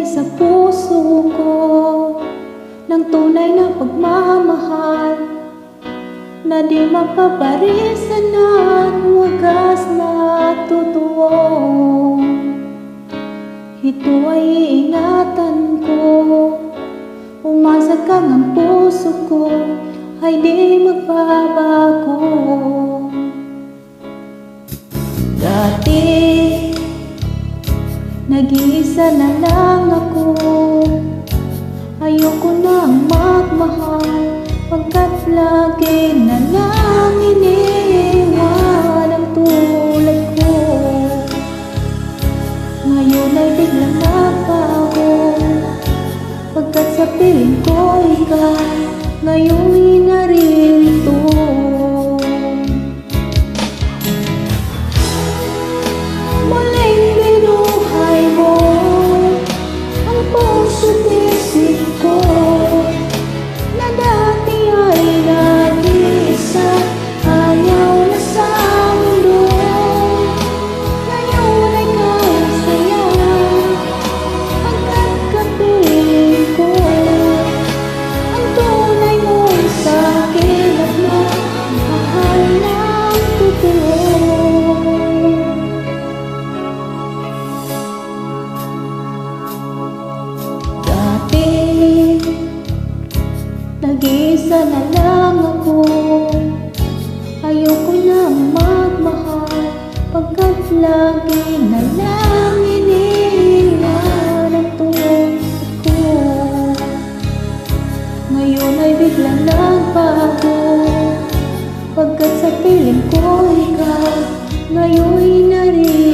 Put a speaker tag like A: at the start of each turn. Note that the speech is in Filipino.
A: nagbigay sa puso ko ng tunay na pagmamahal na di mapaparisan at wagas na totoo. Ito ay iingatan ko, umasa kang ang puso ko ay di magbabago. Dati nag-iisa na lang ako, ayoko nang magmahal pagkat lagi na lang iniwan ang tulad ko. Ngayon ay biglang nabago pagkat sa piling ko ikaw ngayon narito. Muling binuhay mo ang puso't isip ko na dati ay nag-iisa, ayaw na sa mundo. Ngayon ay kasaya pagkat kapiling ko ang tunay mo sa'kin at mahal ng totoo. Dati nag-iisa na lang ako, ayoko nang magmahal pagkat lagi na lang iniwan ang tulad ko. Ngayon ay biglang nagbago pagkat sa piling ko ikaw ngayon narito.